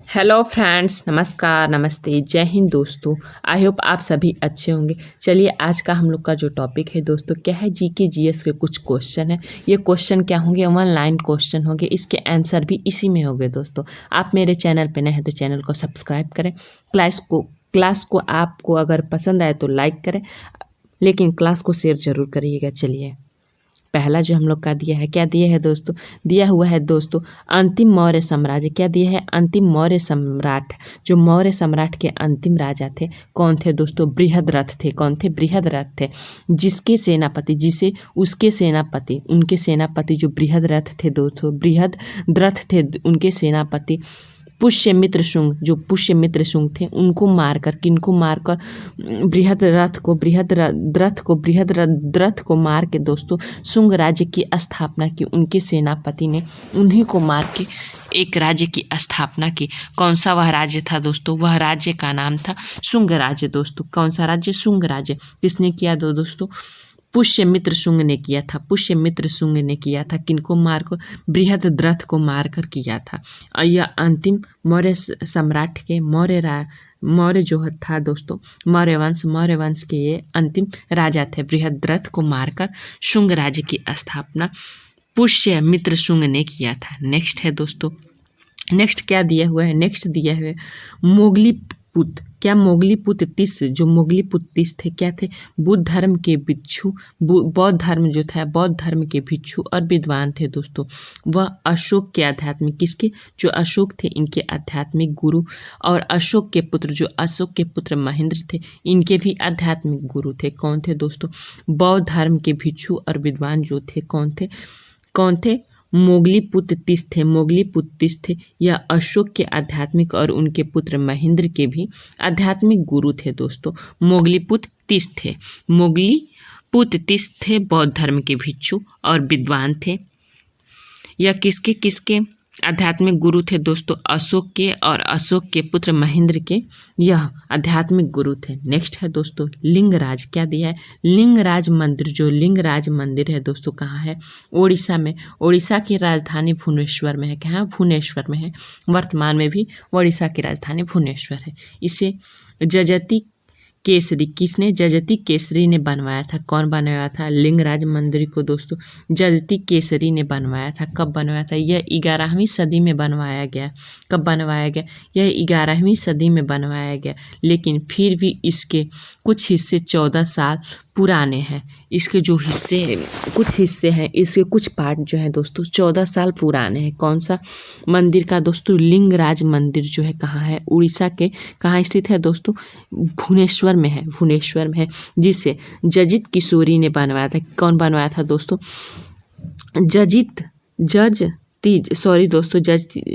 Hello friends, नमस्कार, नमस्ते, जय हिंद दोस्तों। आई होप आप सभी अच्छे होंगे। चलिए आज का हम लोग का जो टॉपिक है दोस्तों क्या है, जीके जीएस के कुछ क्वेश्चन है। ये क्वेश्चन क्या होंगे, 1 लाइन क्वेश्चन होंगे, इसके आंसर भी इसी में होंगे दोस्तों। आप मेरे चैनल पे नए हैं तो चैनल को सब्सक्राइब करें। क्लास को आपको अगर पसंद आए तो लाइक करें, लेकिन क्लास को शेयर जरूर करिएगा। चलिए पहला जो हम लोग का दिया है, क्या दिया है दोस्तों, दिया हुआ है दोस्तों अंतिम मौर्य साम्राज्य। क्या दिया है, अंतिम मौर्य सम्राट। जो मौर्य सम्राट के अंतिम राजा थे कौन थे दोस्तों, बृहद्रथ थे। कौन थे, बृहद्रथ थे। जिसके सेनापति, जिसे उसके सेनापति, उनके सेनापति जो बृहद्रथ थे दोस्तों, बृहद्रथ थे, उनके सेनापति पुष्यमित्र शुंग, जो पुष्यमित्र शुंग थे, उनको मारकर, किनको मारकर, बृहद्रथ को मार के दोस्तों शुंग राज्य की स्थापना की। उनके सेनापति ने उन्हीं को मार के एक राज्य की स्थापना की। कौन सा वह राज्य था दोस्तों, वह राज्य का नाम था शुंग राज्य दोस्तों। कौन सा राज्य, शुंग राज्य। किसने किया दोस्तों, पुष्यमित्र शुंग ने किया था। पुष्यमित्र शुंग ने किया था, किनको मारकर, बृहद्रथ को मारकर किया था। और यह अंतिम मौर्य सम्राट के मौर्य जो था दोस्तों, मौर्य वंश के ये अंतिम राजा थे। बृहद्रथ को मारकर शुंग राज्य की स्थापना पुष्यमित्र शुंग ने किया था। नेक्स्ट है दोस्तों, नेक्स्ट क्या दिया हुआ है, नेक्स्ट दिया हुआ है मोगलीपुत। क्या, मोगलीपुत तीस। जो मोगलीपुत तीस थे क्या थे, बुद्ध धर्म के भिक्षु, बौद्ध धर्म जो था, बौद्ध धर्म के भिक्षु और विद्वान थे दोस्तों। वह अशोक के आध्यात्मिक, किसके, जो अशोक थे इनके आध्यात्मिक गुरु, और अशोक के पुत्र, जो अशोक के पुत्र महेंद्र थे, इनके भी आध्यात्मिक गुरु थे। कौन थे दोस्तों, बौद्ध धर्म के भिक्षु और विद्वान जो थे कौन थे, मोगलीपुत तीस थे। मोगलीपुत तीस थे, यह अशोक के आध्यात्मिक और उनके पुत्र महेंद्र के भी आध्यात्मिक गुरु थे दोस्तों। मोगलीपुत तीस थे, मोगलीपुत तीस थे, बौद्ध धर्म के भिक्षु और विद्वान थे। यह किसके आध्यात्मिक गुरु थे दोस्तों, अशोक के और अशोक के पुत्र महेंद्र के यह आध्यात्मिक गुरु थे। नेक्स्ट है दोस्तों लिंगराज। क्या दिया है, लिंगराज मंदिर। जो लिंगराज मंदिर है दोस्तों कहाँ है, ओडिशा में। ओडिशा की राजधानी भुवनेश्वर में है। कहाँ, भुवनेश्वर में है। वर्तमान में भी ओडिशा की राजधानी भुवनेश्वर है। इसे जजति केसरी, किसने, जजति केसरी ने बनवाया था। कौन बनवाया था, लिंगराज मंदिर को दोस्तों जजति केसरी ने बनवाया था। कब बनवाया था, यह 11वीं सदी में बनवाया गया। कब बनवाया गया, यह 11वीं सदी में बनवाया गया। लेकिन फिर भी इसके कुछ हिस्से 14 साल पुराने हैं। इसके जो हिस्से, कुछ हिस्से हैं, इसके कुछ पार्ट जो है दोस्तों 14 साल पुराने हैं। कौन सा मंदिर का दोस्तों, लिंगराज मंदिर जो है कहाँ है, उड़ीसा के कहाँ स्थित है दोस्तों, भुवनेश्वर में है। भुवनेश्वर में है, जिसे जजित किशोरी ने बनवाया था। कौन बनवाया था दोस्तों,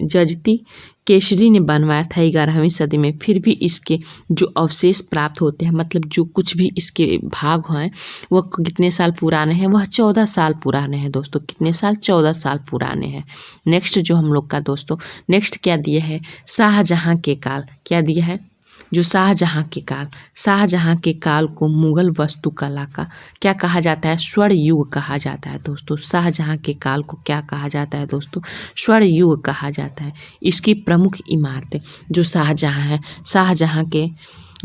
जजति केसरी ने बनवाया था 11वीं सदी में। फिर भी इसके जो अवशेष प्राप्त होते हैं, मतलब जो कुछ भी इसके भाग हैं, वह कितने साल पुराने हैं, वह 14 साल पुराने हैं दोस्तों। कितने साल, 14 साल पुराने हैं। नेक्स्ट जो हम लोग का दोस्तों, नेक्स्ट क्या दिया है, शाहजहां के काल। क्या दिया है, जो शाहजहां के काल को मुगल वास्तुकला का क्या कहा जाता है, स्वर्ण युग कहा जाता है दोस्तों। शाहजहां के काल को क्या कहा जाता है दोस्तों, स्वर्ण युग कहा जाता है। इसकी प्रमुख इमारतें जो शाहजहां है, शाहजहां के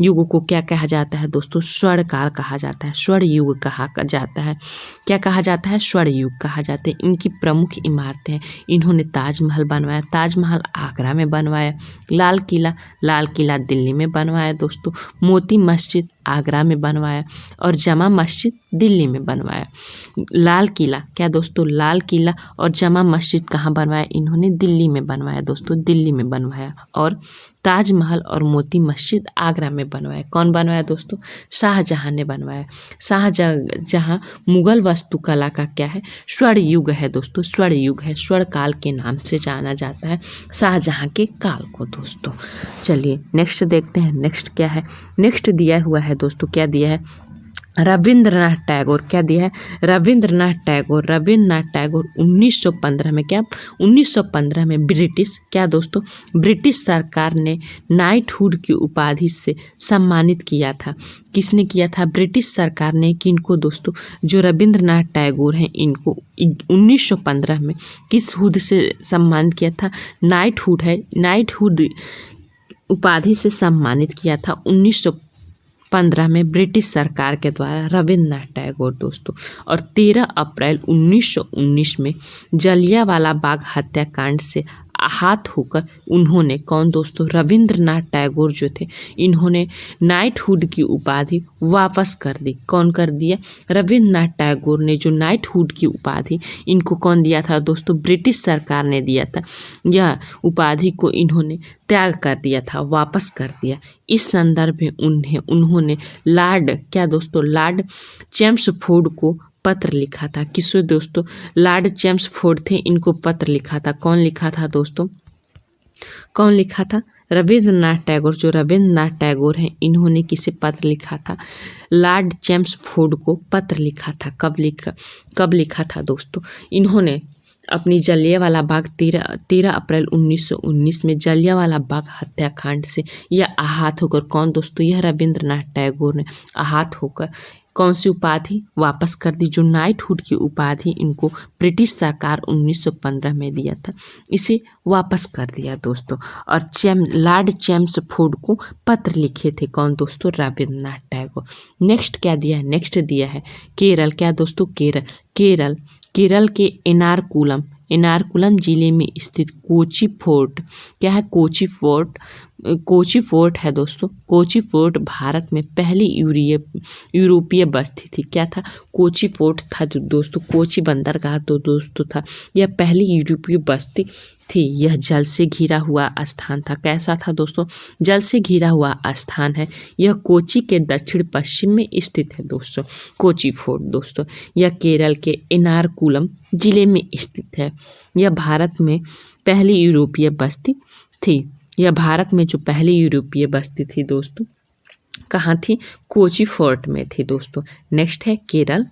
युग को क्या कहा जाता है दोस्तों, स्वर्ण काल कहा जाता है, स्वर्ण युग कहा जाता है। क्या कहा जाता है, स्वर्ण युग कहा जाता है। इनकी प्रमुख इमारतें हैं, इन्होंने ताजमहल बनवाया, ताजमहल आगरा में बनवाया। लाल किला दिल्ली में बनवाया दोस्तों। मोती मस्जिद आगरा में बनवाया और जमा मस्जिद दिल्ली में बनवाया। लाल किला, क्या दोस्तों, लाल किला और जमा मस्जिद कहाँ बनवाया, इन्होंने दिल्ली में बनवाया दोस्तों, दिल्ली में बनवाया। और ताजमहल और मोती मस्जिद आगरा में बनवाया। कौन बनवाया दोस्तों, शाहजहां ने बनवाया। शाहजहां मुगल वास्तुकला का क्या है, स्वर्ण युग है दोस्तों, स्वर्ण युग है। स्वर्ण काल के नाम से जाना जाता है शाहजहां के काल को दोस्तों। चलिए नेक्स्ट देखते हैं, नेक्स्ट क्या है, नेक्स्ट दिया हुआ है दोस्तों, क्या दिया है, रविंद्रनाथ टैगोर, क्या दिया है? रविंद्रनाथ टैगोर 1915 में, क्या 1915 में ब्रिटिश, क्या दोस्तों, ब्रिटिश सरकार ने नाइटहुड की उपाधि से सम्मानित किया था। किसने किया था? ब्रिटिश सरकार ने। किनको दोस्तों? जो रविंद्रनाथ टैगोर हैं इनको 1915 में किस हुड से सम्मानित किया था? नाइटहुड है, नाइटहुड उपाधि से सम्मानित किया था 1915 में ब्रिटिश सरकार के द्वारा रविंद्रनाथ टैगोर दोस्तों। और 13 अप्रैल 1919 में जलियांवाला बाग हत्याकांड से आहत होकर उन्होंने, कौन दोस्तों? रविंद्रनाथ टैगोर जो थे, इन्होंने नाइटहुड की उपाधि वापस कर दी। कौन कर दिया? रविंद्रनाथ टैगोर ने जो नाइटहुड की उपाधि इनको कौन दिया था दोस्तों? ब्रिटिश सरकार ने दिया था। यह उपाधि को इन्होंने त्याग कर दिया था, वापस कर दिया। इस संदर्भ में उन्होंने लॉर्ड, क्या दोस्तों, लॉर्ड चेम्सफोर्ड को पत्र लिखा था। किसको दोस्तों? लॉर्ड चेम्सफोर्ड थे, इनको पत्र लिखा था। कौन लिखा था दोस्तों? कौन लिखा था? रविंद्रनाथ टैगोर। जो रविंद्रनाथ टैगोर हैं इन्होंने किसे पत्र लिखा था? लॉर्ड चेम्सफोर्ड को पत्र लिखा था। कब लिखा था दोस्तों? इन्होंने अपनी जलियांवाला बाग 13 अप्रैल 1919 में जलियांवाला बाग हत्याकांड से यह आहत होकर, कौन दोस्तों? यह रविंद्रनाथ टैगोर ने आहत होकर कौन सी उपाधि वापस कर दी? जो नाइटहुड की उपाधि इनको ब्रिटिश सरकार 1915 में दिया था, इसे वापस कर दिया दोस्तों। और लॉर्ड चेम्सफोर्ड को पत्र लिखे थे, कौन दोस्तों? रविंद्रनाथ टैगोर। नेक्स्ट क्या दिया है? नेक्स्ट दिया है केरल, क्या दोस्तों? केरल के एर्नाकुलम जिले में स्थित कोची फोर्ट, क्या है? कोची फोर्ट है दोस्तों। कोची फोर्ट भारत में पहली यूरोपीय बस्ती थी। क्या था? कोची फोर्ट था जो दोस्तों, कोची बंदरगाह तो दोस्तों था, यह पहली यूरोपीय बस्ती थी। यह जल से घिरा हुआ स्थान था। कैसा था दोस्तों? जल से घिरा हुआ स्थान है। यह कोची के दक्षिण पश्चिम में स्थित है दोस्तों, कोची फोर्ट दोस्तों। यह केरल के एर्नाकुलम जिले में स्थित है। यह भारत में पहली यूरोपीय बस्ती थी। यह भारत में जो पहली यूरोपीय बस्ती थी दोस्तों, कहाँ थी? कोची फोर्ट में थी दोस्तों। नेक्स्ट है केरल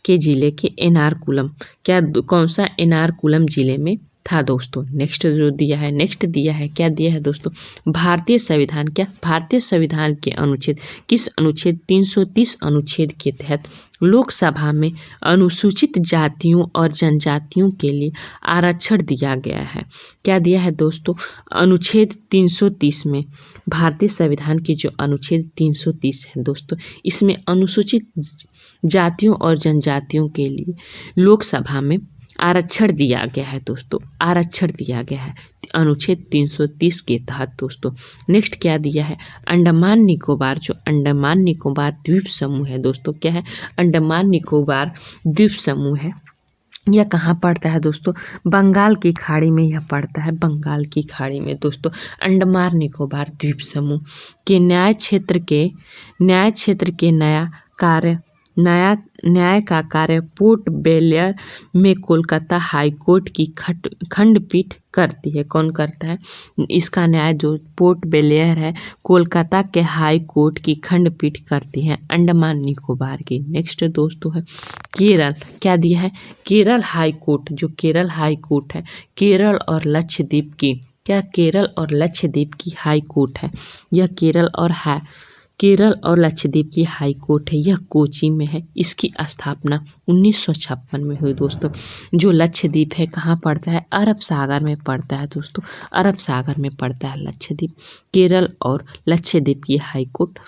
के जिले के एर्नाकुलम, क्या कौन सा? एर्नाकुलम जिले में था दोस्तों। नेक्स्ट जो दिया है, नेक्स्ट दिया है, क्या दिया है दोस्तों? भारतीय संविधान, क्या? भारतीय संविधान के अनुच्छेद, किस अनुच्छेद? 330 अनुच्छेद के तहत लोकसभा में अनुसूचित जातियों और जनजातियों के लिए आरक्षण दिया गया है। क्या दिया है दोस्तों? अनुच्छेद 330 में, भारतीय संविधान की जो अनुच्छेद 330 है दोस्तों, इसमें अनुसूचित जातियों और जनजातियों के लिए लोकसभा में आरक्षण दिया गया है दोस्तों, आरक्षण दिया गया है अनुच्छेद 330 के तहत दोस्तों। नेक्स्ट क्या दिया है? अंडमान निकोबार, जो अंडमान निकोबार द्वीप समूह है दोस्तों, क्या है? अंडमान निकोबार द्वीप समूह है। यह कहाँ पड़ता है दोस्तों? बंगाल की खाड़ी में यह पड़ता है, बंगाल की खाड़ी में दोस्तों। अंडमान निकोबार द्वीप समूह के न्याय क्षेत्र के न्याय का कार्य पोर्ट ब्लेयर में कोलकाता हाई कोर्ट की खंडपीठ करती है। कौन करता है इसका न्याय? जो पोर्ट ब्लेयर है, कोलकाता के हाई कोर्ट की खंडपीठ करती है अंडमान निकोबार की। नेक्स्ट दोस्तों है केरल, क्या दिया है? केरल हाई कोर्ट, जो केरल हाई कोर्ट है, केरल और लक्षद्वीप की, क्या? केरल और लक्षद्वीप की हाई कोर्ट है। यह केरल और लक्षद्वीप की हाई कोर्ट है। यह कोची में है। इसकी स्थापना 1956 में हुई दोस्तों। जो लक्षद्वीप है कहाँ पड़ता है? अरब सागर में पड़ता है दोस्तों, अरब सागर में पड़ता है लक्षद्वीप। केरल और लक्षद्वीप की हाई कोर्ट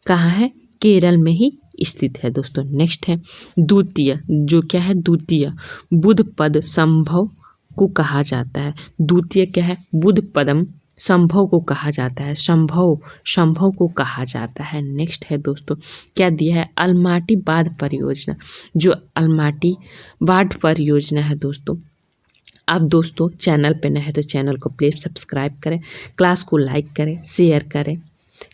कहाँ है? केरल में ही स्थित है दोस्तों। नेक्स्ट है द्वितीय, जो क्या है? द्वितीय बुद्ध पद संभव को कहा जाता है। द्वितीय क्या है? बुद्ध पदम संभव को कहा जाता है, संभव को कहा जाता है। नेक्स्ट है दोस्तों, क्या दिया है? अलमाटी बांध परियोजना, जो अलमाटी बांध परियोजना है दोस्तों। आप दोस्तों चैनल पे नए हैं तो चैनल को प्लीज सब्सक्राइब करें, क्लास को लाइक करें, शेयर करें।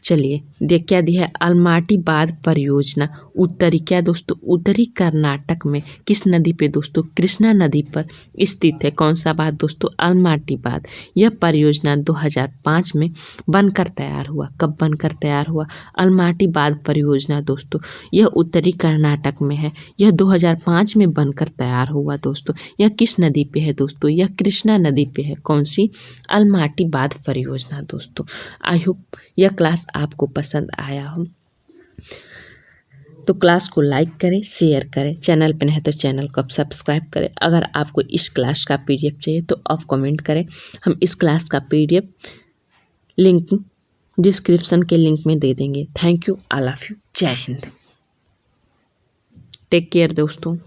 चलिए क्या दिया है? अलमाटी बांध परियोजना उत्तरी क्या दोस्तों, उत्तरी कर्नाटक में किस नदी पे दोस्तों, कृष्णा नदी पर स्थित है। कौन सा बांध दोस्तों, अलमाटी बांध। यह परियोजना 2005 में बनकर तैयार हुआ। कब बनकर तैयार हुआ, अलमाटी बांध परियोजना दोस्तों, यह उत्तरी कर्नाटक में है। यह 2005 में बनकर तैयार हुआ दोस्तों। यह किस नदी पे है दोस्तों, यह कृष्णा नदी पे है। कौन सी, अलमाटी बांध परियोजना दोस्तों। आई होप यह क्लास आपको पसंद आया हो, तो क्लास को लाइक करें, शेयर करें। चैनल पर नहीं तो चैनल को आप सब्सक्राइब करें। अगर आपको इस क्लास का PDF चाहिए तो आप कमेंट करें, हम इस क्लास का PDF लिंक डिस्क्रिप्शन के लिंक में दे देंगे। Thank you all of you. जय हिंद। टेक केयर दोस्तों।